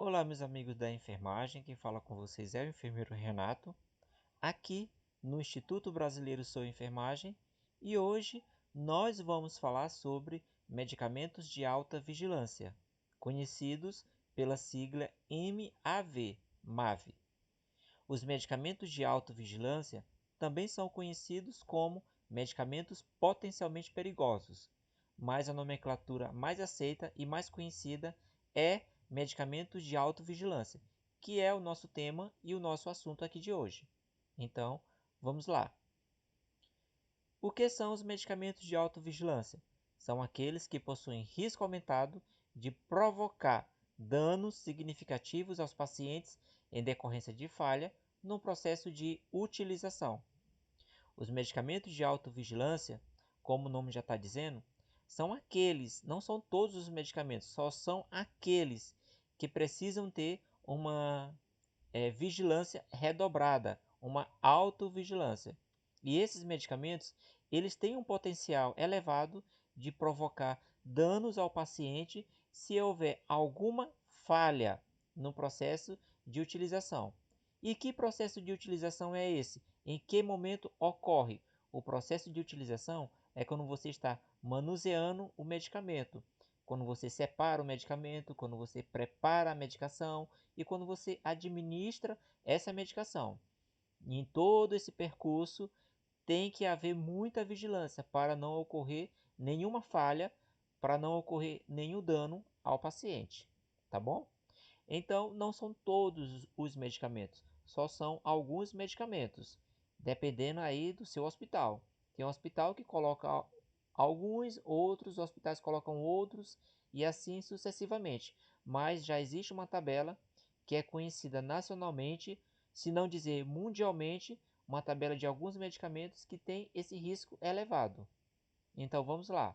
Olá, meus amigos da enfermagem, quem fala com vocês é o enfermeiro Renato, aqui no Instituto Brasileiro Sou Enfermagem, e hoje nós vamos falar sobre medicamentos de alta vigilância, conhecidos pela sigla MAV. Os medicamentos de alta vigilância também são conhecidos como medicamentos potencialmente perigosos, mas a nomenclatura mais aceita e mais conhecida é medicamentos de alta vigilância, que é o nosso tema e o nosso assunto aqui de hoje. Então, vamos lá. O que são os medicamentos de alta vigilância? São aqueles que possuem risco aumentado de provocar danos significativos aos pacientes em decorrência de falha no processo de utilização. Os medicamentos de alta vigilância, como o nome já está dizendo, são aqueles, não são todos os medicamentos, só são aqueles que precisam ter uma vigilância redobrada, uma autovigilância. E esses medicamentos, eles têm um potencial elevado de provocar danos ao paciente se houver alguma falha no processo de utilização. E que processo de utilização é esse? Em que momento ocorre? O processo de utilização é quando você está manuseando o medicamento, quando você separa o medicamento, quando você prepara a medicação e quando você administra essa medicação. E em todo esse percurso tem que haver muita vigilância para não ocorrer nenhuma falha, para não ocorrer nenhum dano ao paciente, tá bom? Então, não são todos os medicamentos, só são alguns medicamentos, dependendo aí do seu hospital. Tem um hospital que coloca alguns, outros hospitais colocam outros e assim sucessivamente. Mas já existe uma tabela que é conhecida nacionalmente, se não dizer mundialmente, uma tabela de alguns medicamentos que tem esse risco elevado. Então vamos lá.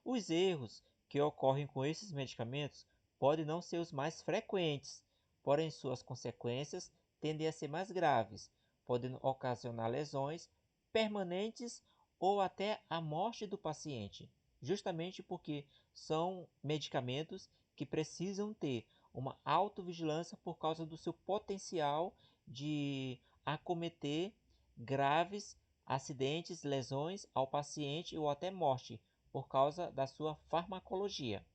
Os erros que ocorrem com esses medicamentos podem não ser os mais frequentes, porém suas consequências tendem a ser mais graves, podendo ocasionar lesões permanentes ou até a morte do paciente, justamente porque são medicamentos que precisam ter uma autovigilância por causa do seu potencial de acometer graves acidentes, lesões ao paciente ou até morte por causa da sua farmacologia.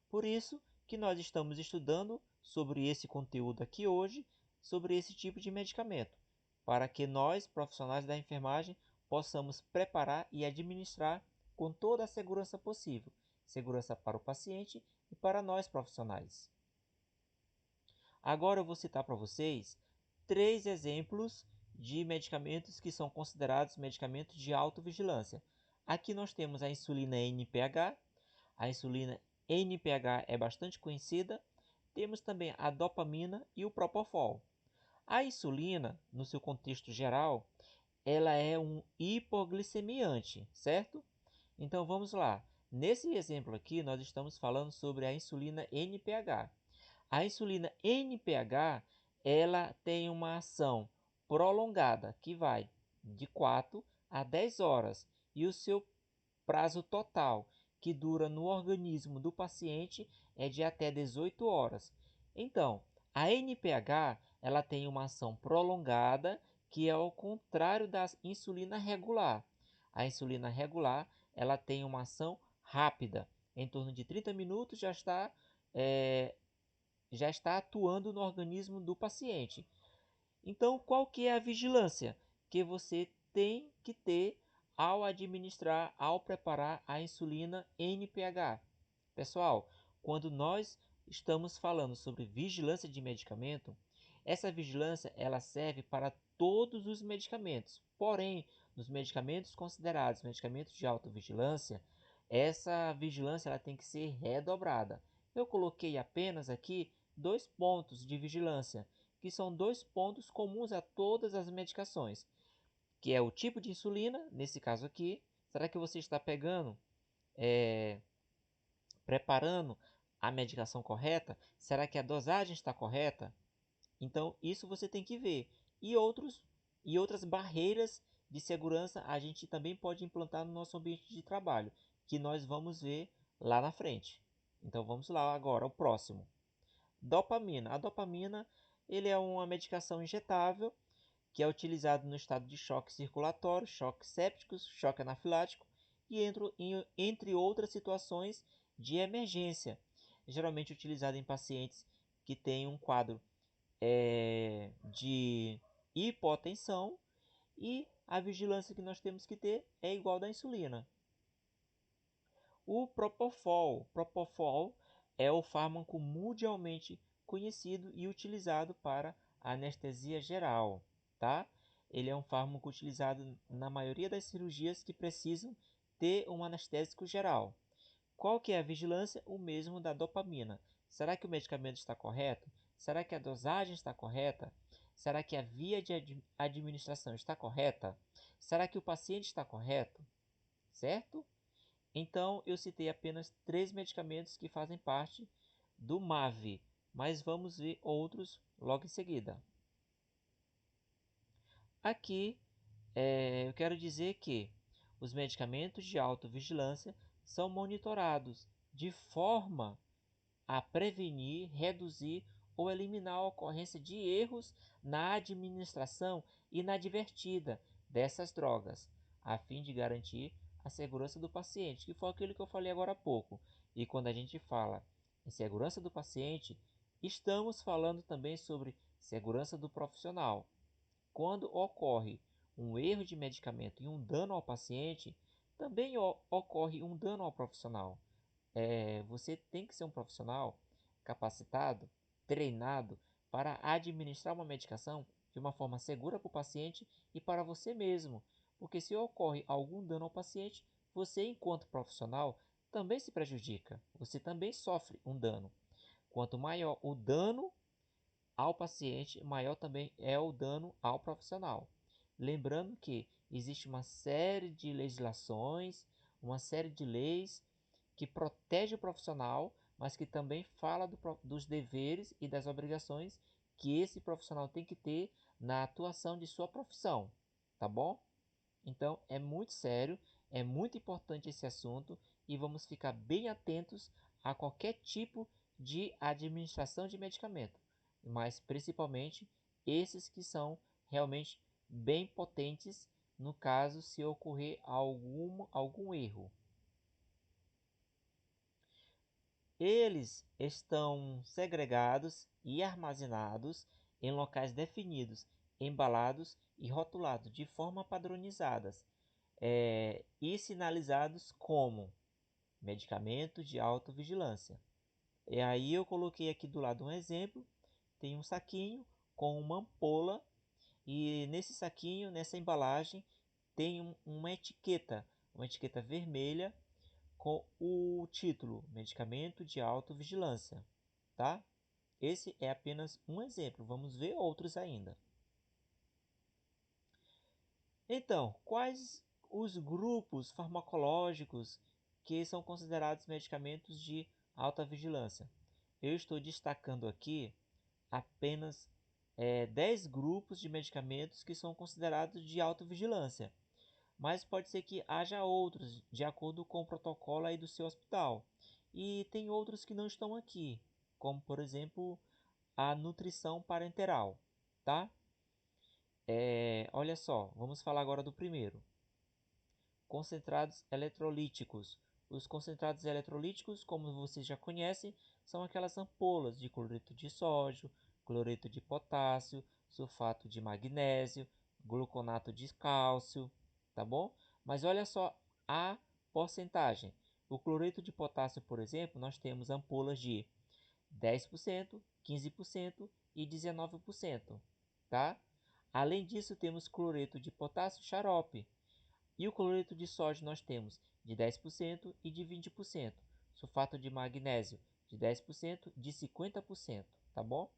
Por isso que nós estamos estudando sobre esse conteúdo aqui hoje, sobre esse tipo de medicamento, para que nós, profissionais da enfermagem, possamos preparar e administrar com toda a segurança possível, segurança para o paciente e para nós profissionais. Agora eu vou citar para vocês 3 exemplos de medicamentos que são considerados medicamentos de autovigilância. Aqui nós temos a insulina NPH. A insulina NPH é bastante conhecida. Temos também a dopamina e o propofol. A insulina, no seu contexto geral, ela é um hipoglicemiante, certo? Então vamos lá. Nesse exemplo aqui, nós estamos falando sobre a insulina NPH. A insulina NPH, ela tem uma ação prolongada que vai de 4 a 10 horas e o seu prazo total que dura no organismo do paciente é de até 18 horas. Então, a NPH, ela tem uma ação prolongada que é ao contrário da insulina regular. A insulina regular, ela tem uma ação rápida. Em torno de 30 minutos já está atuando no organismo do paciente. Então, qual que é a vigilância que você tem que ter ao administrar, ao preparar a insulina NPH? Pessoal, quando nós estamos falando sobre vigilância de medicamento, essa vigilância ela serve para todos os medicamentos. Porém, nos medicamentos considerados medicamentos de alta vigilância, essa vigilância ela tem que ser redobrada. Eu coloquei apenas aqui 2 pontos de vigilância, que são 2 pontos comuns a todas as medicações, que é o tipo de insulina, nesse caso aqui. Será que você está preparando a medicação correta? Será que a dosagem está correta? Então, isso você tem que ver. E outras barreiras de segurança a gente também pode implantar no nosso ambiente de trabalho, que nós vamos ver lá na frente. Então, vamos lá agora, o próximo. Dopamina. A dopamina ele é uma medicação injetável que é utilizado no estado de choque circulatório, choque séptico, choque anafilático e entre outras situações de emergência, geralmente utilizado em pacientes que têm um quadro de hipotensão, e a vigilância que nós temos que ter é igual da insulina. O Propofol. Propofol é o fármaco mundialmente conhecido e utilizado para anestesia geral, tá? Ele é um fármaco utilizado na maioria das cirurgias que precisam ter um anestésico geral. Qual que é a vigilância? O mesmo da dopamina. Será que o medicamento está correto? Será que a dosagem está correta? Será que a via de administração está correta? Será que o paciente está correto? Certo? Então, eu citei apenas 3 medicamentos que fazem parte do MAV, mas vamos ver outros logo em seguida. Aqui, eu quero dizer que os medicamentos de autovigilância são monitorados de forma a prevenir, reduzir ou eliminar a ocorrência de erros na administração inadvertida dessas drogas, a fim de garantir a segurança do paciente, que foi aquilo que eu falei agora há pouco. E quando a gente fala em segurança do paciente, estamos falando também sobre segurança do profissional. Quando ocorre um erro de medicamento e um dano ao paciente, também ocorre um dano ao profissional. Você tem que ser um profissional capacitado, treinado para administrar uma medicação de uma forma segura para o paciente e para você mesmo. Porque se ocorre algum dano ao paciente, você, enquanto profissional, também se prejudica. Você também sofre um dano. Quanto maior o dano ao paciente, maior também é o dano ao profissional. Lembrando que existe uma série de legislações, uma série de leis que protege o profissional, mas que também fala dos deveres e das obrigações que esse profissional tem que ter na atuação de sua profissão, tá bom? Então é muito sério, é muito importante esse assunto e vamos ficar bem atentos a qualquer tipo de administração de medicamento, mas principalmente esses que são realmente bem potentes no caso se ocorrer algum erro. Eles estão segregados e armazenados em locais definidos, embalados e rotulados de forma padronizadas, e sinalizados como medicamento de autovigilância. E aí eu coloquei aqui do lado um exemplo, tem um saquinho com uma ampola e nesse saquinho, nessa embalagem, tem uma etiqueta vermelha com o título Medicamento de Autovigilância, tá? Esse é apenas um exemplo, vamos ver outros ainda. Então, quais os grupos farmacológicos que são considerados medicamentos de alta vigilância? Eu estou destacando aqui apenas 10 grupos de medicamentos que são considerados de alta vigilância, mas pode ser que haja outros, de acordo com o protocolo aí do seu hospital. E tem outros que não estão aqui, como por exemplo a nutrição parenteral, tá? Olha só, vamos falar agora do primeiro. Concentrados eletrolíticos. Os concentrados eletrolíticos, como vocês já conhecem, são aquelas ampolas de cloreto de sódio, cloreto de potássio, sulfato de magnésio, gluconato de cálcio, tá bom? Mas olha só a porcentagem. O cloreto de potássio, por exemplo, nós temos ampolas de 10%, 15% e 19%, tá? Além disso, temos cloreto de potássio xarope. E o cloreto de sódio nós temos de 10% e de 20%. Sulfato de magnésio de 10%, de 50%, tá bom?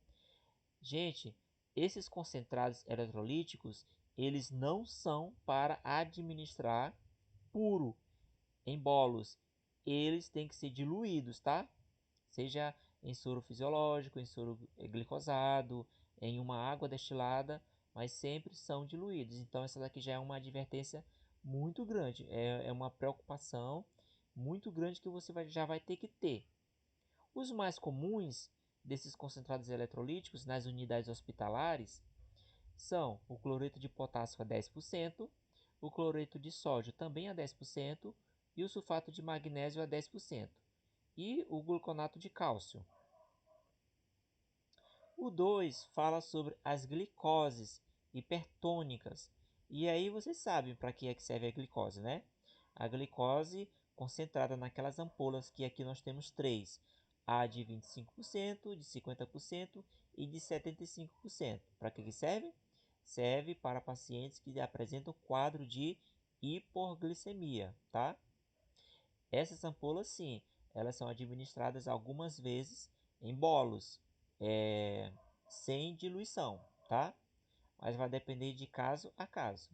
Gente, esses concentrados eletrolíticos, eles não são para administrar puro em bolos. Eles têm que ser diluídos, tá? Seja em soro fisiológico, em soro glicosado, em uma água destilada, mas sempre são diluídos. Então essa daqui já é uma advertência muito grande, é uma preocupação muito grande que você já vai ter que ter. Os mais comuns desses concentrados eletrolíticos nas unidades hospitalares são o cloreto de potássio a 10%, o cloreto de sódio também a 10% e o sulfato de magnésio a 10% e o gluconato de cálcio. O 2 fala sobre as glicoses hipertônicas. E aí vocês sabem para que é que serve a glicose, né? A glicose concentrada naquelas ampolas que aqui nós temos três. A de 25%, de 50% e de 75%. Para que serve? Serve para pacientes que apresentam quadro de hipoglicemia, tá? Essas ampolas, sim, elas são administradas algumas vezes em bolos, sem diluição, tá? Mas vai depender de caso a caso.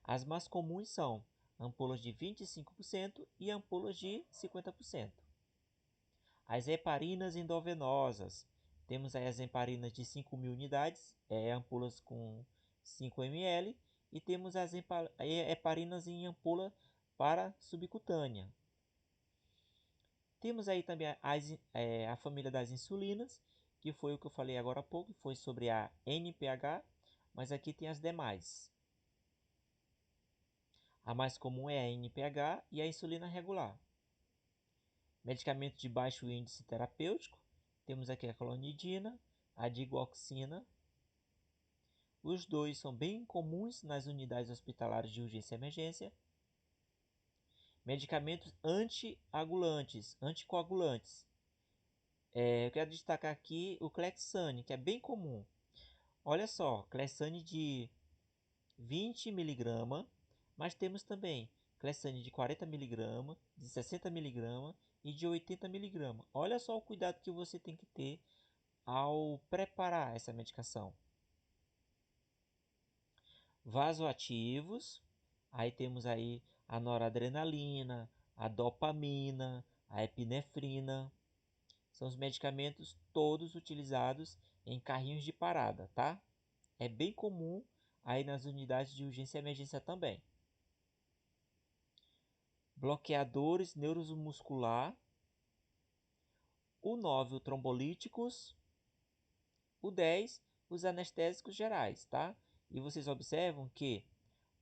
As mais comuns são ampolas de 25% e ampolas de 50%. As heparinas endovenosas. Temos aí as heparinas de 5.000 unidades, ampolas com 5 ml. E temos as heparinas em ampola para subcutânea. Temos aí também a família das insulinas, que foi o que eu falei agora há pouco, foi sobre a NPH, mas aqui tem as demais. A mais comum é a NPH e a insulina regular. Medicamento de baixo índice terapêutico, temos aqui a clonidina, a digoxina. Os dois são bem comuns nas unidades hospitalares de urgência e emergência. Medicamentos anticoagulantes. Eu quero destacar aqui o Clexane, que é bem comum. Olha só, Clexane de 20 mg, mas temos também Clexane de 40 mg, de 60 mg e de 80 mg. Olha só o cuidado que você tem que ter ao preparar essa medicação. Vasoativos, aí temos aí a noradrenalina, a dopamina, a epinefrina. São os medicamentos todos utilizados em carrinhos de parada, tá? É bem comum aí nas unidades de urgência e emergência também. Bloqueadores neuromuscular. O 9, o trombolíticos. O 10, os anestésicos gerais, tá? E vocês observam que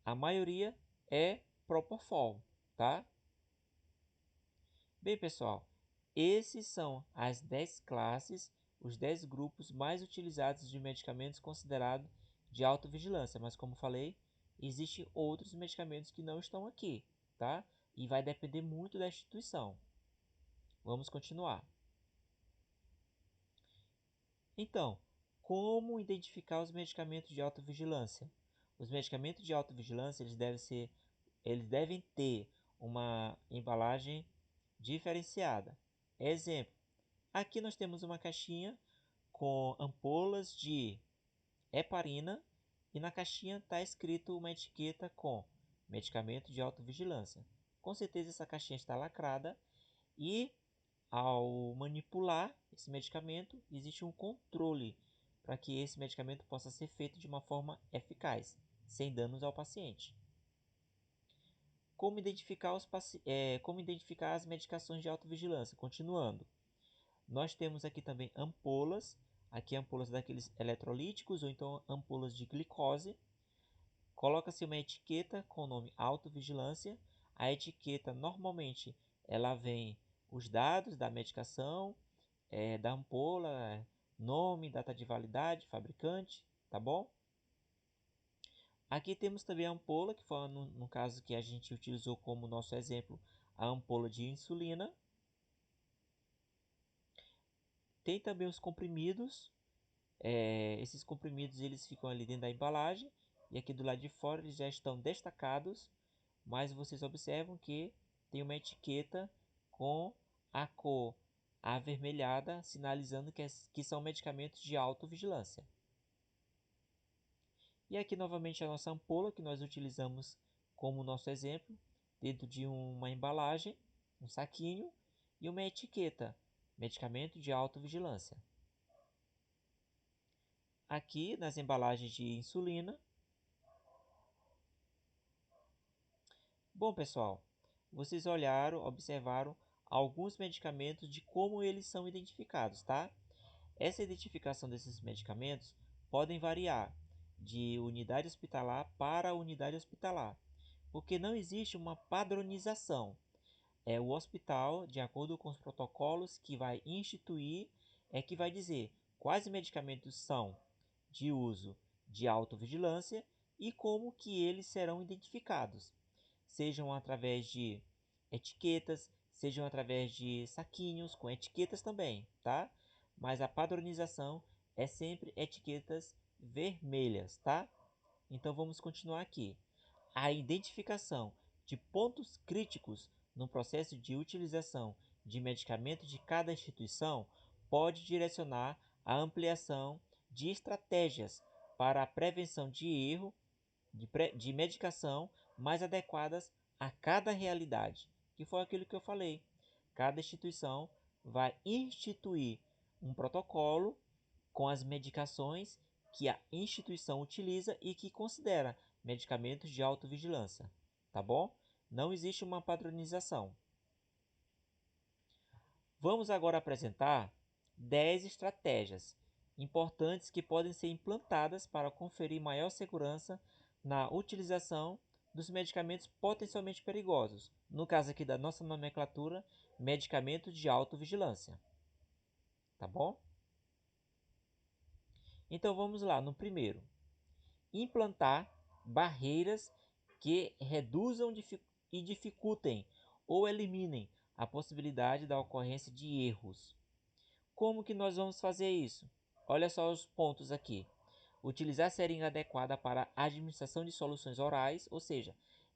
a maioria é Propofol, tá? Bem, pessoal, esses são as 10 classes, os 10 grupos mais utilizados de medicamentos considerados de autovigilância. Mas, como falei, existem outros medicamentos que não estão aqui, tá? E vai depender muito da instituição. Vamos continuar. Então, como identificar os medicamentos de autovigilância? Os medicamentos de autovigilância eles devem ter uma embalagem diferenciada. Exemplo, aqui nós temos uma caixinha com ampolas de heparina e na caixinha está escrito uma etiqueta com medicamento de autovigilância. Com certeza essa caixinha está lacrada e ao manipular esse medicamento existe um controle para que esse medicamento possa ser feito de uma forma eficaz, sem danos ao paciente. Como identificar, como identificar as medicações de autovigilância? Continuando. Nós temos aqui também ampolas. Aqui ampolas daqueles eletrolíticos ou então ampolas de glicose. Coloca-se uma etiqueta com o nome autovigilância. A etiqueta normalmente ela vem os dados da medicação, da ampola, nome, data de validade, fabricante, tá bom? Aqui temos também a ampola, que foi no caso que a gente utilizou como nosso exemplo, a ampola de insulina. Tem também os comprimidos. Esses comprimidos eles ficam ali dentro da embalagem e aqui do lado de fora eles já estão destacados, mas vocês observam que tem uma etiqueta com a cor avermelhada, sinalizando que são medicamentos de autovigilância. E aqui novamente a nossa ampola que nós utilizamos como nosso exemplo, dentro de uma embalagem, um saquinho e uma etiqueta, medicamento de autovigilância. Aqui nas embalagens de insulina. Bom, pessoal, vocês olharam, observaram alguns medicamentos de como eles são identificados, tá? Essa identificação desses medicamentos podem variar de unidade hospitalar para unidade hospitalar, porque não existe uma padronização. É o hospital, de acordo com os protocolos que vai instituir, é que vai dizer quais medicamentos são de uso de autovigilância e como que eles serão identificados, sejam através de etiquetas, sejam através de saquinhos com etiquetas também, tá? Mas a padronização é sempre etiquetas vermelhas, tá? Então vamos continuar aqui. A identificação de pontos críticos no processo de utilização de medicamentos de cada instituição pode direcionar a ampliação de estratégias para a prevenção de erro de medicação mais adequadas a cada realidade, que foi aquilo que eu falei. Cada instituição vai instituir um protocolo com as medicações que a instituição utiliza e que considera medicamentos de autovigilância, tá bom? Não existe uma padronização. Vamos agora apresentar 10 estratégias importantes que podem ser implantadas para conferir maior segurança na utilização dos medicamentos potencialmente perigosos. No caso aqui da nossa nomenclatura, medicamentos de autovigilância. Tá bom? Então vamos lá, no primeiro. Implantar barreiras que reduzam e dificultem ou eliminem a possibilidade da ocorrência de erros. Como que nós vamos fazer isso? Olha só os pontos aqui. Utilizar seringa adequada para a administração de soluções orais, ou seja,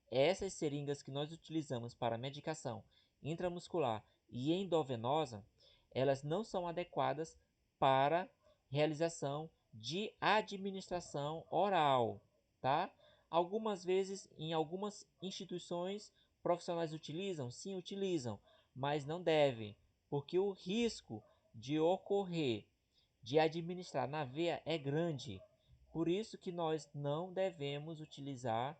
essas seringas que nós utilizamos para medicação intramuscular e endovenosa, elas não são adequadas para realização de administração oral, tá? Algumas vezes, em algumas instituições, profissionais utilizam? Sim, utilizam, mas não devem, porque o risco de ocorrer de administrar na veia é grande. Por isso que nós não devemos utilizar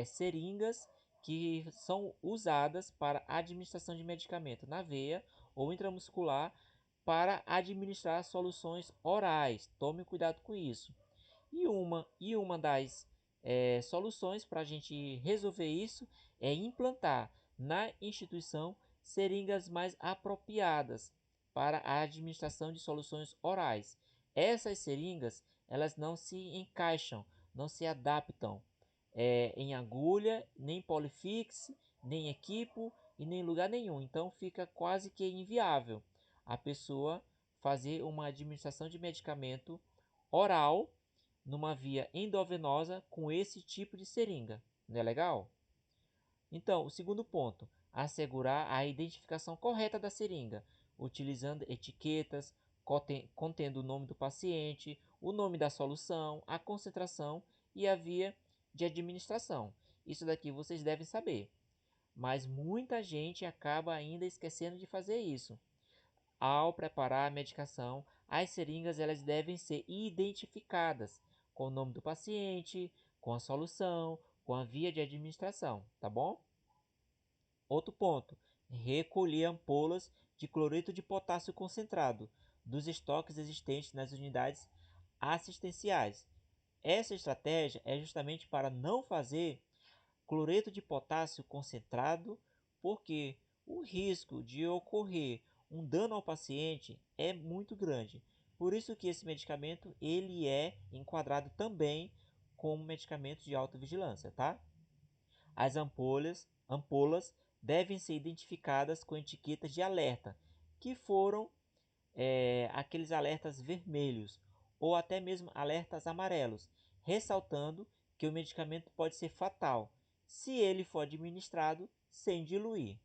seringas que são usadas para administração de medicamento na veia ou intramuscular para administrar soluções orais. Tome cuidado com isso. E uma das soluções para a gente resolver isso é implantar na instituição seringas mais apropriadas para a administração de soluções orais. Essas seringas, elas não se encaixam, não se adaptam em agulha, nem polifix, nem equipo e nem lugar nenhum. Então fica quase que inviável a pessoa fazer uma administração de medicamento oral numa via endovenosa com esse tipo de seringa. Não é legal? Então, o segundo ponto, assegurar a identificação correta da seringa, utilizando etiquetas contendo o nome do paciente, o nome da solução, a concentração e a via de administração. Isso daqui vocês devem saber. Mas muita gente acaba ainda esquecendo de fazer isso. Ao preparar a medicação, as seringas elas devem ser identificadas com o nome do paciente, com a solução, com a via de administração, tá bom? Outro ponto, recolher ampolas de cloreto de potássio concentrado dos estoques existentes nas unidades assistenciais. Essa estratégia é justamente para não fazer cloreto de potássio concentrado, porque o risco de ocorrer um dano ao paciente é muito grande. Por isso que esse medicamento ele é enquadrado também como medicamento de alta vigilância, tá? As ampolas devem ser identificadas com etiquetas de alerta, que foram aqueles alertas vermelhos ou até mesmo alertas amarelos, ressaltando que o medicamento pode ser fatal se ele for administrado sem diluir.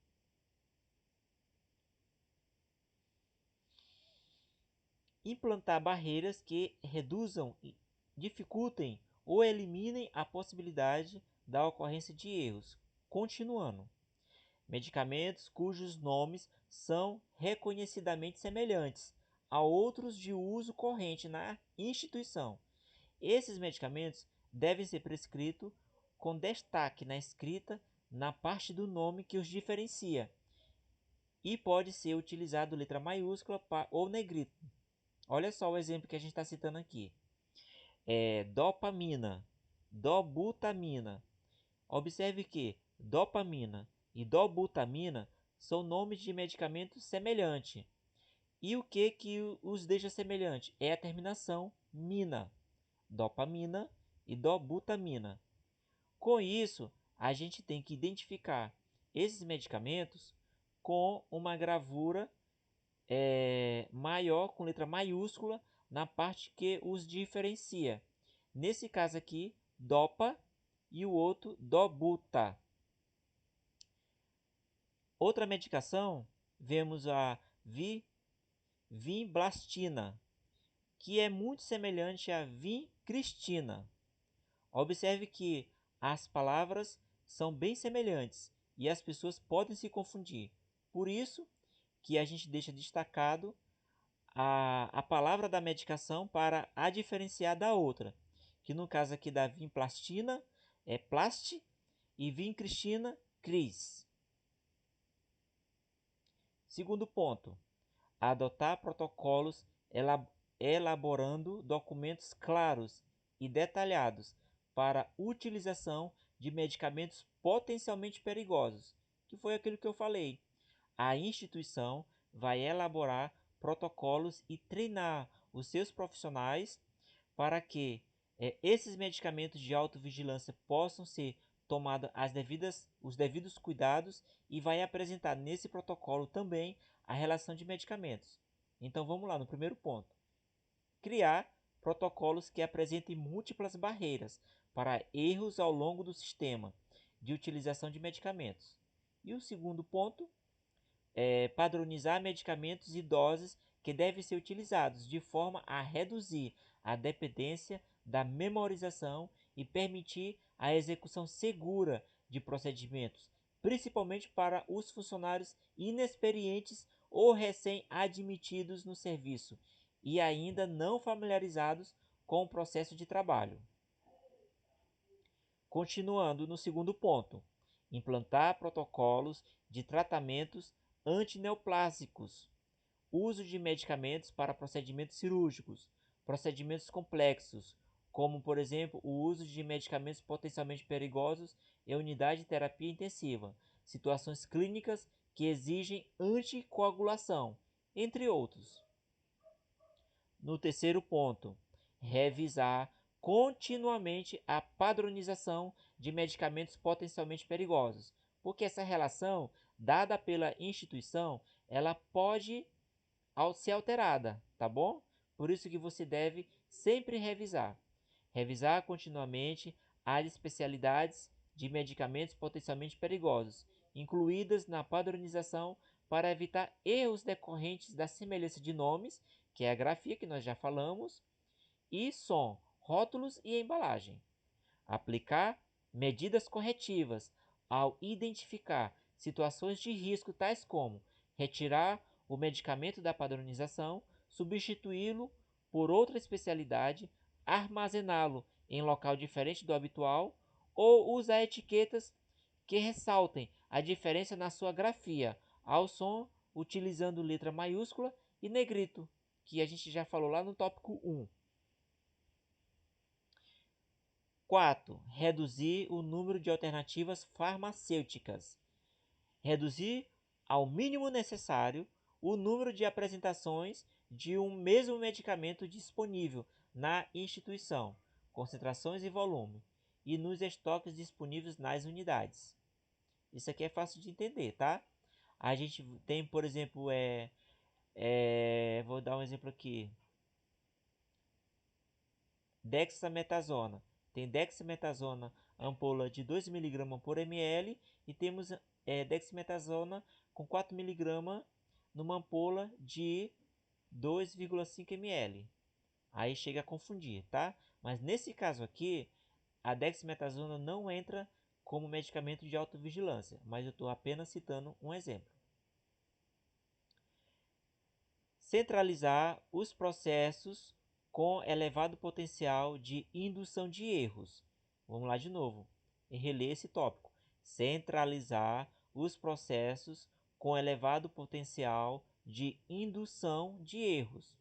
Implantar barreiras que reduzam, dificultem ou eliminem a possibilidade da ocorrência de erros. Continuando. Medicamentos cujos nomes são reconhecidamente semelhantes a outros de uso corrente na instituição. Esses medicamentos devem ser prescritos com destaque na escrita na parte do nome que os diferencia. e pode ser utilizado letra maiúscula ou negrito. Olha só o exemplo que a gente está citando aqui. Dopamina, dobutamina. Observe que dopamina e dobutamina são nomes de medicamentos semelhantes. E o que os deixa semelhantes? É a terminação mina, dopamina e dobutamina. Com isso, a gente tem que identificar esses medicamentos com uma gravura maior, com letra maiúscula, na parte que os diferencia. Nesse caso aqui, dopa e o outro dobuta. Outra medicação, vemos a vinblastina, que é muito semelhante à vincristina. Observe que as palavras são bem semelhantes e as pessoas podem se confundir. Por isso que a gente deixa destacado a palavra da medicação para a diferenciar da outra, que no caso aqui da vinplastina é plast e vincristina, cris. Segundo ponto, adotar protocolos elaborando documentos claros e detalhados para utilização de medicamentos potencialmente perigosos, que foi aquilo que eu falei. A instituição vai elaborar protocolos e treinar os seus profissionais para que esses medicamentos de autovigilância possam ser tomados os devidos cuidados e vai apresentar nesse protocolo também a relação de medicamentos. Então vamos lá no primeiro ponto. Criar protocolos que apresentem múltiplas barreiras para erros ao longo do sistema de utilização de medicamentos. E o segundo ponto é padronizar medicamentos e doses que devem ser utilizados de forma a reduzir a dependência da memorização e permitir a execução segura de procedimentos, principalmente para os funcionários inexperientes ou recém-admitidos no serviço e ainda não familiarizados com o processo de trabalho. Continuando no segundo ponto, implantar protocolos de tratamentos antineoplásicos, uso de medicamentos para procedimentos cirúrgicos, procedimentos complexos, como por exemplo o uso de medicamentos potencialmente perigosos em unidade de terapia intensiva, situações clínicas que exigem anticoagulação, entre outros. No terceiro ponto, revisar continuamente a padronização de medicamentos potencialmente perigosos, porque essa relação dada pela instituição, ela pode ser alterada, tá bom? Por isso que você deve sempre revisar. Revisar continuamente as especialidades de medicamentos potencialmente perigosos, incluídas na padronização para evitar erros decorrentes da semelhança de nomes, que é a grafia que nós já falamos, e som, rótulos e embalagem. Aplicar medidas corretivas ao identificar situações de risco tais como retirar o medicamento da padronização, substituí-lo por outra especialidade, armazená-lo em local diferente do habitual ou usar etiquetas que ressaltem a diferença na sua grafia ao som utilizando letra maiúscula e negrito, que a gente já falou lá no tópico 1. 4. Reduzir o número de alternativas farmacêuticas. Reduzir ao mínimo necessário o número de apresentações de um mesmo medicamento disponível na instituição, concentrações e volume, e nos estoques disponíveis nas unidades. Isso aqui é fácil de entender, tá? A gente tem, por exemplo, vou dar um exemplo aqui. Dexametasona. Tem dexametasona ampola de 2 mg por ml e temos dexametasona com 4 mg numa ampola de 2,5 ml. Aí chega a confundir, tá? Mas nesse caso aqui, a dexametasona não entra como medicamento de autovigilância, mas eu estou apenas citando um exemplo. Centralizar os processos com elevado potencial de indução de erros. Vamos lá de novo e reler esse tópico. Centralizar os processos com elevado potencial de indução de erros.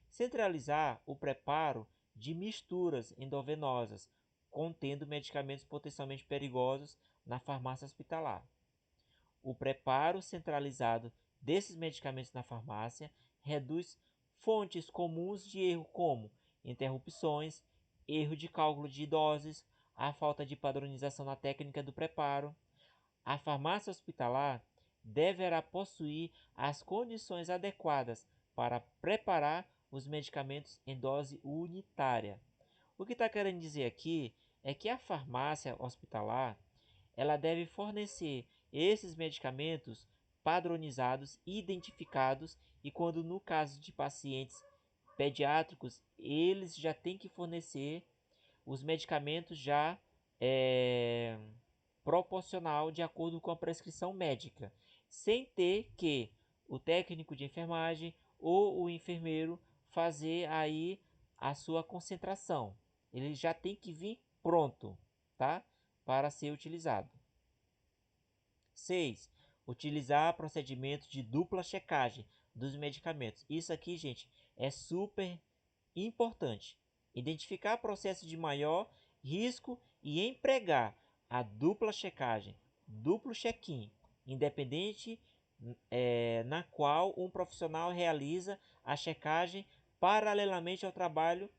Centralizar o preparo de misturas endovenosas contendo medicamentos potencialmente perigosos na farmácia hospitalar. O preparo centralizado desses medicamentos na farmácia reduz fontes comuns de erro como interrupções, erro de cálculo de doses, a falta de padronização na técnica do preparo. A farmácia hospitalar deverá possuir as condições adequadas para preparar os medicamentos em dose unitária. O que está querendo dizer aqui é que a farmácia hospitalar ela deve fornecer esses medicamentos padronizados, identificados, e quando no caso de pacientes pediátricos, eles já têm que fornecer os medicamentos já proporcional de acordo com a prescrição médica, sem ter que o técnico de enfermagem ou o enfermeiro fazer aí a sua concentração. Ele já tem que vir pronto, tá? Para ser utilizado. 6. Utilizar procedimentos de dupla checagem dos medicamentos. Isso aqui, gente, é super importante. Identificar processos de maior risco e empregar a dupla checagem, duplo check-in, independente na qual um profissional realiza a checagem paralelamente ao trabalho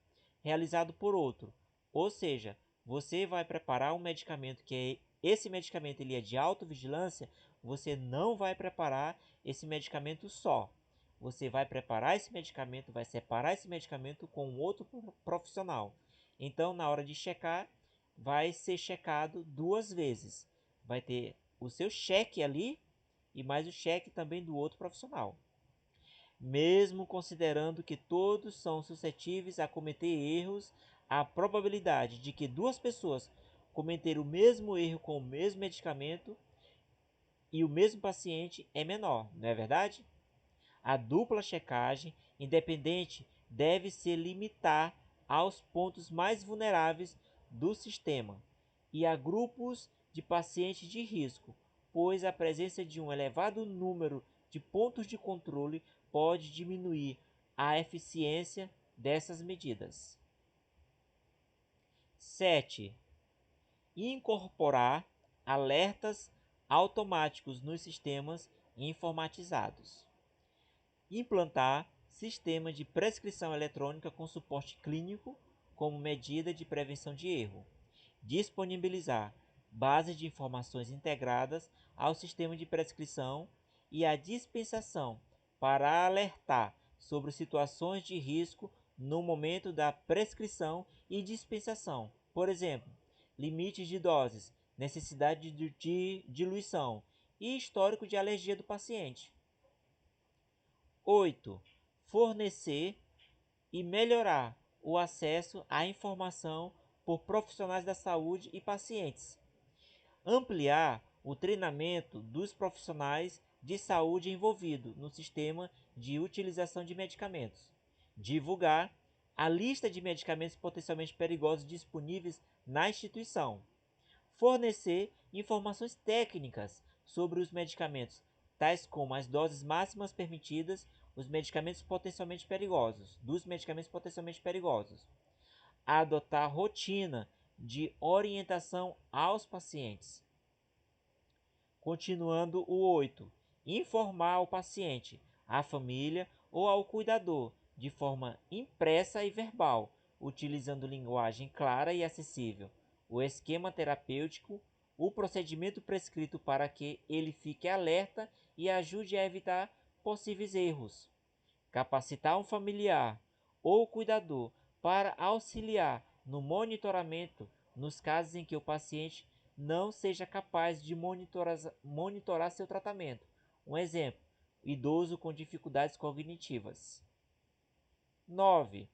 realizado por outro. Ou seja, você vai preparar um medicamento que esse medicamento ele é de autovigilância, você não vai preparar esse medicamento só. Você vai preparar esse medicamento, vai separar esse medicamento com outro profissional. Então, na hora de checar, vai ser checado duas vezes. Vai ter o seu cheque ali e mais o cheque também do outro profissional. Mesmo considerando que todos são suscetíveis a cometer erros, a probabilidade de que duas pessoas cometerem o mesmo erro com o mesmo medicamento e o mesmo paciente é menor, não é verdade? A dupla checagem independente deve se limitar aos pontos mais vulneráveis do sistema e a grupos de pacientes de risco, pois a presença de um elevado número de pontos de controle pode diminuir a eficiência dessas medidas. 7. Incorporar alertas automáticos nos sistemas informatizados. Implantar sistema de prescrição eletrônica com suporte clínico como medida de prevenção de erro. Disponibilizar bases de informações integradas ao sistema de prescrição e a dispensação para alertar sobre situações de risco no momento da prescrição e dispensação. Por exemplo, limites de doses, necessidade de diluição e histórico de alergia do paciente. 8. Fornecer e melhorar o acesso à informação por profissionais da saúde e pacientes. Ampliar o treinamento dos profissionais de saúde envolvidos no sistema de utilização de medicamentos. Divulgar a lista de medicamentos potencialmente perigosos disponíveis na instituição. Fornecer informações técnicas sobre os medicamentos, tais como as doses máximas permitidas, os medicamentos potencialmente perigosos, dos medicamentos potencialmente perigosos. Adotar rotina de orientação aos pacientes. Continuando o 8. Informar o paciente, a família ou ao cuidador de forma impressa e verbal, utilizando linguagem clara e acessível, o esquema terapêutico, o procedimento prescrito para que ele fique alerta e ajude a evitar possíveis erros. Capacitar um familiar ou cuidador para auxiliar no monitoramento nos casos em que o paciente não seja capaz de monitorar seu tratamento. Um exemplo, idoso com dificuldades cognitivas. 9.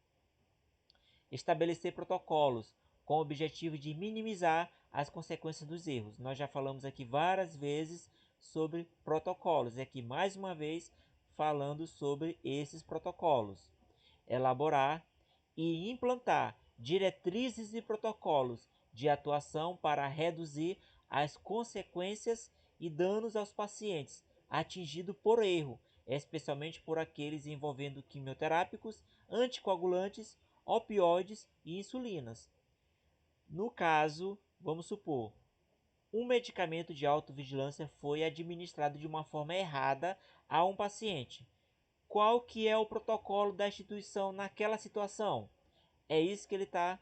Estabelecer protocolos com o objetivo de minimizar as consequências dos erros. Nós já falamos aqui várias vezes sobre protocolos, e aqui mais uma vez falando sobre esses protocolos. Elaborar e implantar diretrizes e protocolos de atuação para reduzir as consequências e danos aos pacientes, atingido por erro, especialmente por aqueles envolvendo quimioterápicos, anticoagulantes, opioides e insulinas. No caso, vamos supor, um medicamento de autovigilância foi administrado de uma forma errada a um paciente. Qual que é o protocolo da instituição naquela situação? É isso que ele está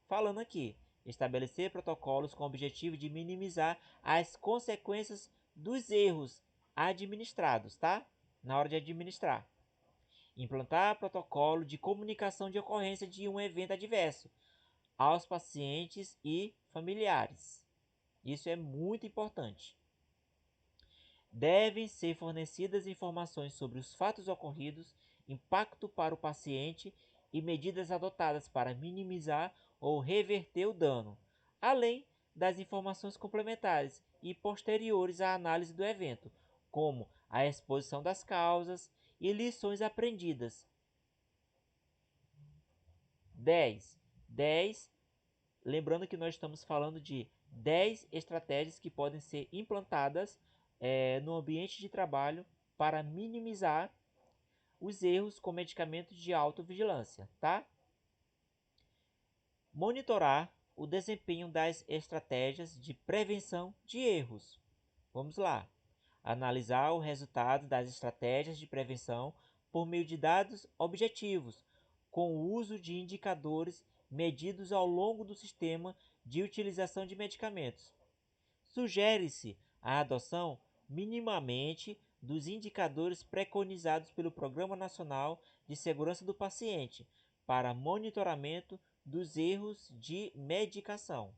falando aqui. Estabelecer protocolos com o objetivo de minimizar as consequências dos erros administrados, tá? Na hora de administrar. Implantar protocolo de comunicação de ocorrência de um evento adverso aos pacientes e familiares. Isso é muito importante. Devem ser fornecidas informações sobre os fatos ocorridos, impacto para o paciente e medidas adotadas para minimizar ou reverter o dano, além das informações complementares e posteriores à análise do evento, como a exposição das causas e lições aprendidas. 10. Lembrando que nós estamos falando de 10 estratégias que podem ser implantadas no ambiente de trabalho para minimizar os erros com medicamentos de autovigilância, tá? Monitorar o desempenho das estratégias de prevenção de erros. Vamos lá. Analisar o resultado das estratégias de prevenção por meio de dados objetivos, com o uso de indicadores medidos ao longo do sistema de utilização de medicamentos. Sugere-se a adoção minimamente dos indicadores preconizados pelo Programa Nacional de Segurança do Paciente para monitoramento dos erros de medicação.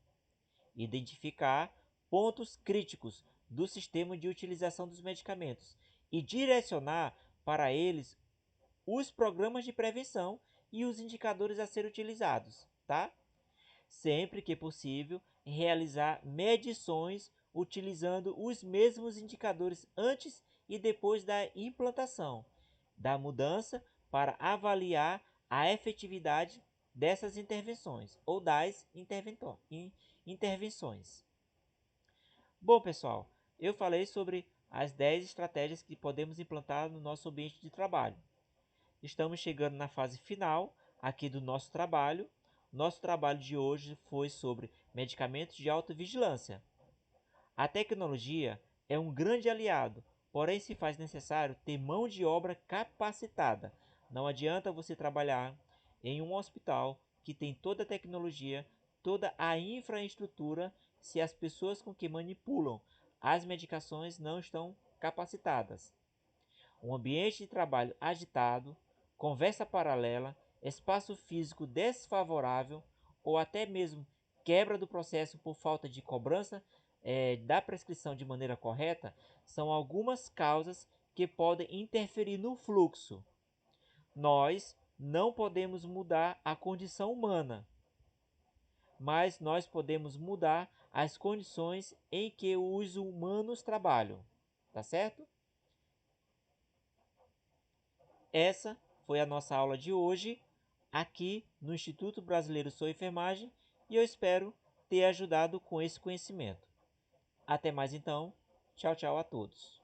Identificar pontos críticos do sistema de utilização dos medicamentos e direcionar para eles os programas de prevenção e os indicadores a serem utilizados, tá? Sempre que possível, realizar medições utilizando os mesmos indicadores antes e depois da implantação da mudança para avaliar a efetividade dessas intervenções ou das intervenções. Bom, pessoal, eu falei sobre as 10 estratégias que podemos implantar no nosso ambiente de trabalho. Estamos chegando na fase final aqui do nosso trabalho. Nosso trabalho de hoje foi sobre medicamentos de autovigilância. A tecnologia é um grande aliado, porém se faz necessário ter mão de obra capacitada. Não adianta você trabalhar em um hospital que tem toda a tecnologia, toda a infraestrutura, se as pessoas com que manipulam as medicações não estão capacitadas. Um ambiente de trabalho agitado, conversa paralela, espaço físico desfavorável ou até mesmo quebra do processo por falta de cobrança da prescrição de maneira correta são algumas causas que podem interferir no fluxo. Nós não podemos mudar a condição humana, mas nós podemos mudar as condições em que os humanos trabalham, tá certo? Essa foi a nossa aula de hoje aqui no Instituto Brasileiro Sou Enfermagem e eu espero ter ajudado com esse conhecimento. Até mais então. Tchau, tchau a todos.